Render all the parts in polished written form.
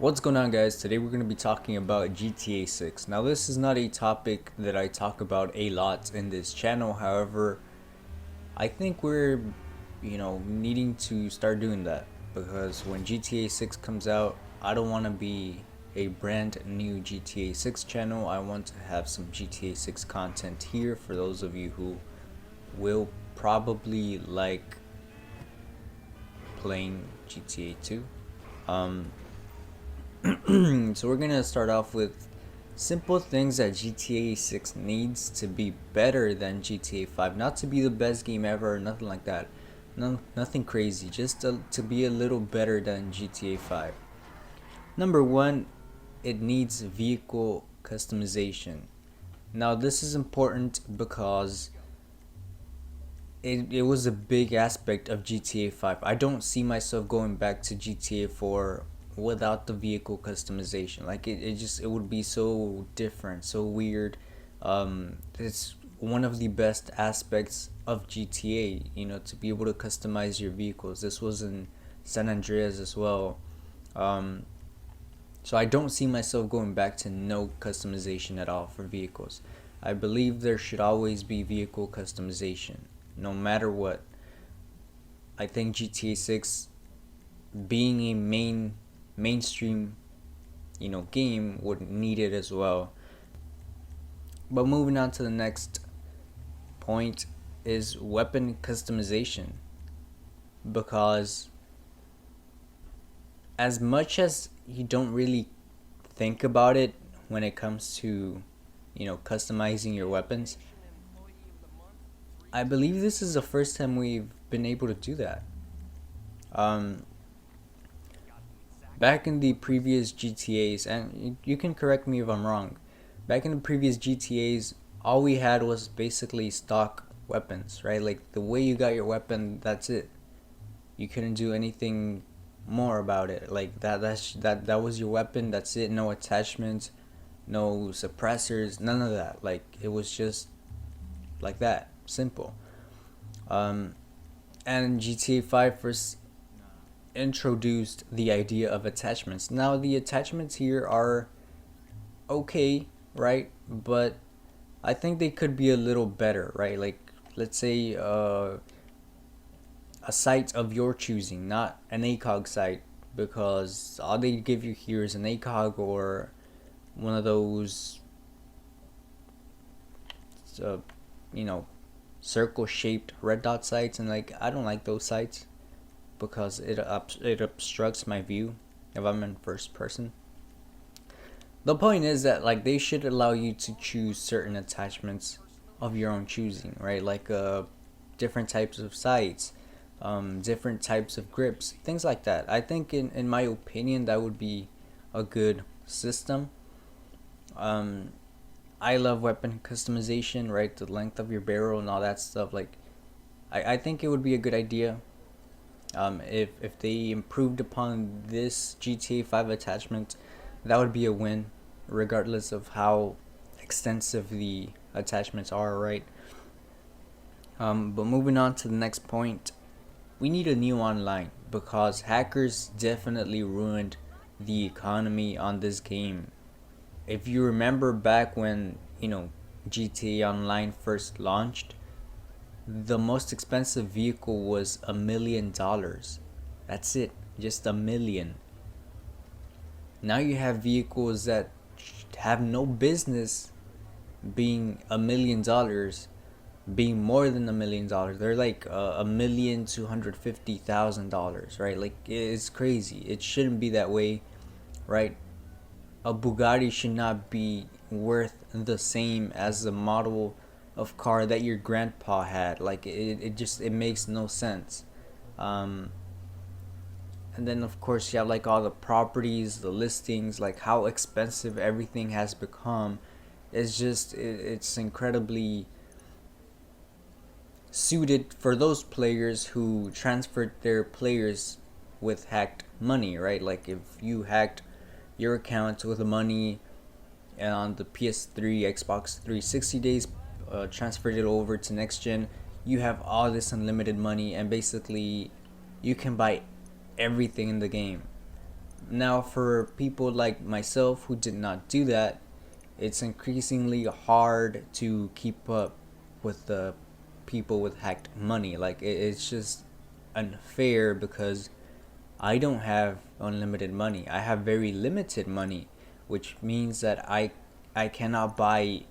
What's going on, guys? Today we're going to be talking about GTA 6. Now, this is not a topic that I talk about a lot in this channel. However, I think we're, needing to start doing that because when GTA 6 comes out, I don't want to be a brand new GTA 6 channel. I want to have some GTA 6 content here for those of you who will probably like playing GTA 2. So we're gonna start off with simple things that GTA 6 needs to be better than GTA 5. Not to be the best game ever or nothing like that. No, nothing crazy. Just to be a little better than GTA 5. Number one, it needs vehicle customization. Now this is important because it was a big aspect of GTA 5. I don't see myself going back to GTA 4 without the vehicle customization. Like it would be so different, so weird. It's one of the best aspects of GTA, to be able to customize your vehicles. This was in San Andreas as well. Um, so I don't see myself going back to no customization at all for vehicles. I believe there should always be vehicle customization, no matter what. I think GTA 6 being a mainstream, game would need it as well. But moving on to the next point is weapon customization, because as much as you don't really think about it when it comes to customizing your weapons, I believe this is the first time we've been able to do that. um Back in the previous GTAs, and you can correct me if I'm wrong, back in the previous GTAs, all we had was basically stock weapons, right? Like the way you got your weapon, that's it. You couldn't do anything more about it. Like that was your weapon, that's it. No attachments, no suppressors, none of that. Like it was just like that, simple. Um, and GTA 5 first introduced the idea of attachments. Now the attachments here are okay, right? But I think they could be a little better, right? Like let's say a site of your choosing, not an ACOG site, because all they give you here is an ACOG or one of those, uh, you know, circle shaped red dot sites, and like I don't like those sites because it obstructs my view if I'm in first person. The point is that like they should allow you to choose certain attachments of your own choosing, right? Like different types of sights, different types of grips, things like that. I think in my opinion that would be a good system. Um, I love weapon customization, right? The length of your barrel and all that stuff. Like I think it would be a good idea. If they improved upon this GTA 5 attachment, that would be a win, regardless of how extensive the attachments are, right? But moving on to the next point, we need a new online because hackers definitely ruined the economy on this game. If you remember back when, GTA Online first launched, the most expensive vehicle was $1 million. That's it, just a million. Now you have vehicles that have no business being $1 million, being more than $1 million. They're like $1,250,000, right? Like it's crazy. It shouldn't be that way, right? A Bugatti should not be worth the same as the model of car that your grandpa had. Like it makes no sense. Um, and then of course you have like all the properties, the listings, like how expensive everything has become. It's incredibly suited for those players who transferred their players with hacked money, right? Like if you hacked your account with the money and on the PS3, Xbox 360 days, transferred it over to next gen, you have all this unlimited money and basically you can buy everything in the game. Now, for people like myself who did not do that, it's increasingly hard to keep up with the people with hacked money. Like, it's just unfair because I don't have unlimited money. I have very limited money, which means that I cannot buy,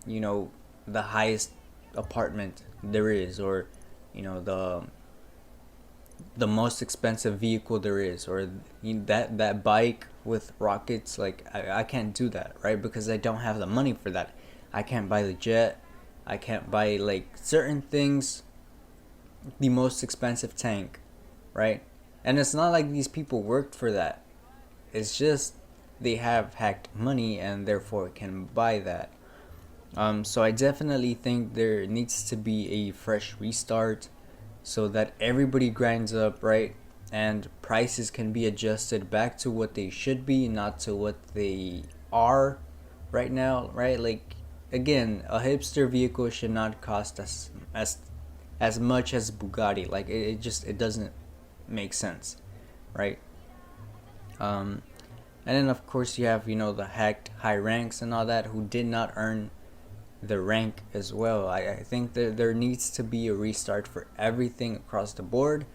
you know, the highest apartment there is, or the most expensive vehicle there is, or that bike with rockets. Like, I can't do that, right? Because I don't have the money for that. I can't buy the jet. I can't buy like certain things, the most expensive tank, right? And it's not like these people worked for that. It's just they have hacked money and therefore can buy that. So I definitely think there needs to be a fresh restart so that everybody grinds up, right? And prices can be adjusted back to what they should be, not to what they are right now, right? Like, again, a hipster vehicle should not cost as much as Bugatti. Like, it doesn't make sense, right? Um, and then of course you have the hacked high ranks and all that who did not earn the rank as well. I think that there needs to be a restart for everything across the board,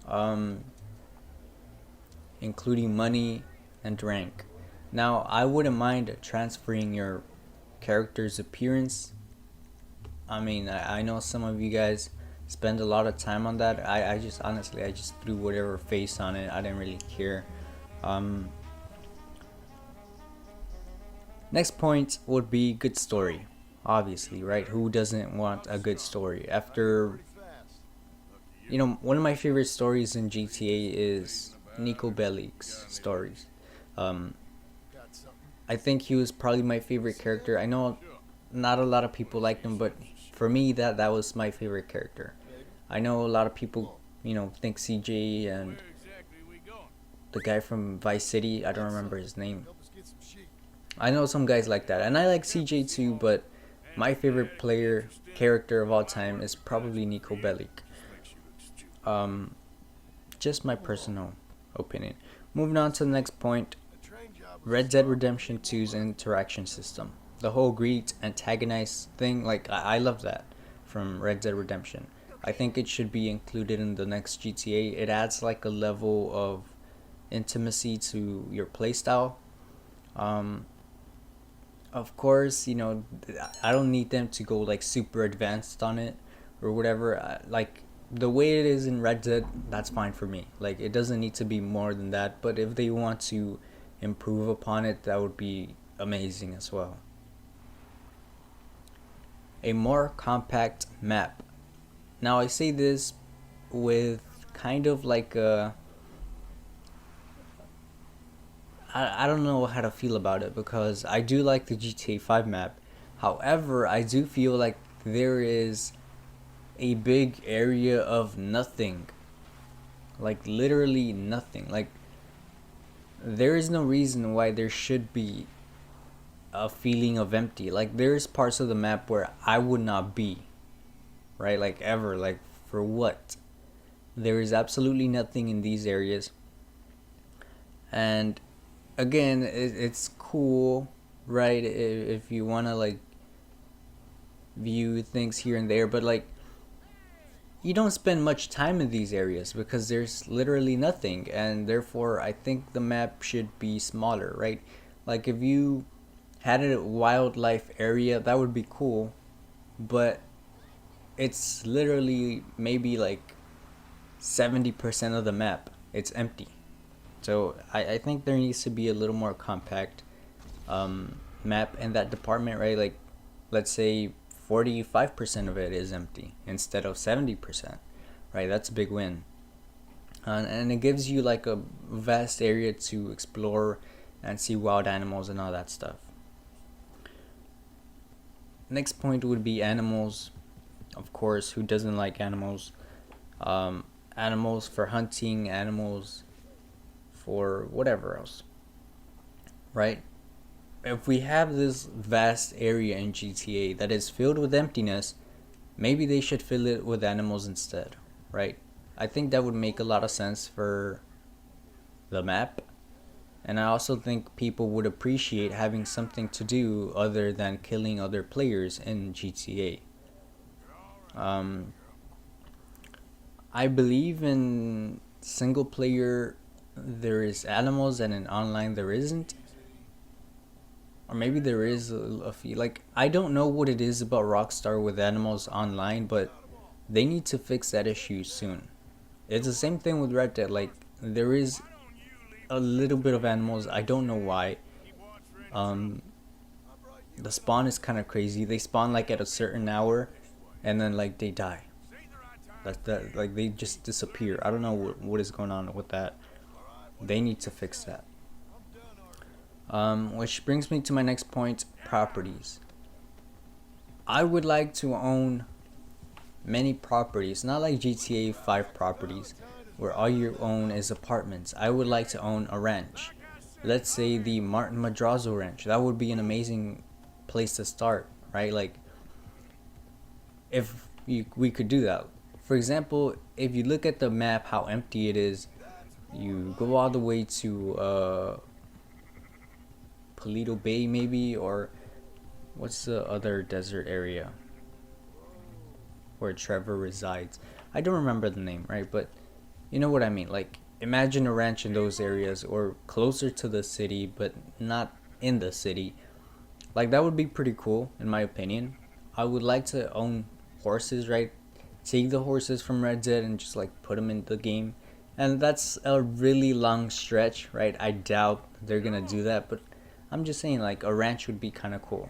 um, including money and rank. Now, I wouldn't mind transferring your character's appearance. I mean, I know some of you guys spend a lot of time on that. I just honestly, I just threw whatever face on it. I didn't really care. Um, Next point would be good story. Obviously, right? Who doesn't want a good story? After, one of my favorite stories in GTA is Nico Bellic's stories. Um, I think he was probably my favorite character. I know not a lot of people liked him, but for me, that was my favorite character. I know a lot of people, think CJ and the guy from Vice City. I don't remember his name. I know some guys like that, and I like CJ too, but my favorite player character of all time is probably Nico Bellic. Um, just my personal opinion. Moving on to the next point, Red Dead Redemption 2's interaction system. The whole greet antagonize thing, like I love that from Red Dead Redemption. I think it should be included in the next GTA. It adds like a level of intimacy to your playstyle. Um, of course, I don't need them to go like super advanced on it or whatever. Like the way it is in Red Dead, that's fine for me. Like it doesn't need to be more than that. But if they want to improve upon it, that would be amazing as well. A more compact map. Now I say this with kind of like I don't know how to feel about it because I do like the GTA 5 map. However, I do feel like there is a big area of nothing. Like literally nothing. Like there is no reason why there should be a feeling of empty. Like there's parts of the map where I would not be. Right? Like ever. Like for what? There is absolutely nothing in these areas. And again, it's cool, right? If you want to like view things here and there, but like you don't spend much time in these areas because there's literally nothing, and therefore I think the map should be smaller, right? Like if you had a wildlife area, that would be cool, but it's literally maybe like 70% of the map. It's empty. So I think there needs to be a little more compact map in that department, right? Like, let's say 45% of it is empty instead of 70%, right? That's a big win. And it gives you like a vast area to explore and see wild animals and all that stuff. Next point would be animals. Of course, who doesn't like animals? Animals for hunting, animals for whatever else, right? If we have this vast area in GTA that is filled with emptiness, maybe they should fill it with animals instead, right? I think that would make a lot of sense for the map. And I also think people would appreciate having something to do other than killing other players in GTA. Um, I believe in single player there is animals and in online there isn't. Or maybe there is a few. Like, I don't know what it is about Rockstar with animals online, but they need to fix that issue soon. It's the same thing with Red Dead. Like, there is a little bit of animals. I don't know why. Um, the spawn is kind of crazy. They spawn like at a certain hour, and then like they die. That's that. Like they just disappear. I don't know what is going on with that. They need to fix that. Which brings me to my next point: properties. I would like to own many properties, not like GTA 5 properties, where all you own is apartments. I would like to own a ranch. Let's say the Martin Madrazo Ranch. That would be an amazing place to start, right? Like, if we could do that. For example, if you look at the map, how empty it is, you go all the way to Paleto Bay, maybe, or what's the other desert area where Trevor resides? I don't remember the name, right? But you know what I mean. Like, imagine a ranch in those areas or closer to the city, but not in the city. Like, that would be pretty cool, in my opinion. I would like to own horses, right? Take the horses from Red Dead and just like put them in the game. And that's a really long stretch, right? I doubt they're gonna do that, but I'm just saying, like, a ranch would be kind of cool.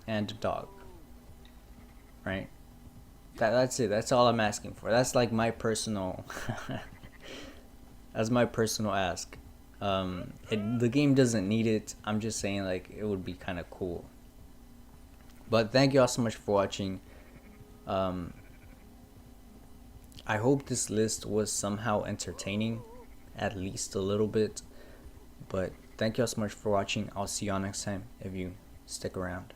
And a dog, right? That's it. That's all I'm asking for. That's like my personal that's my personal ask. The game doesn't need it. I'm just saying, like, it would be kind of cool. But thank you all so much for watching. Um, I hope this list was somehow entertaining, at least a little bit. But thank you all so much for watching. I'll see y'all next time if you stick around.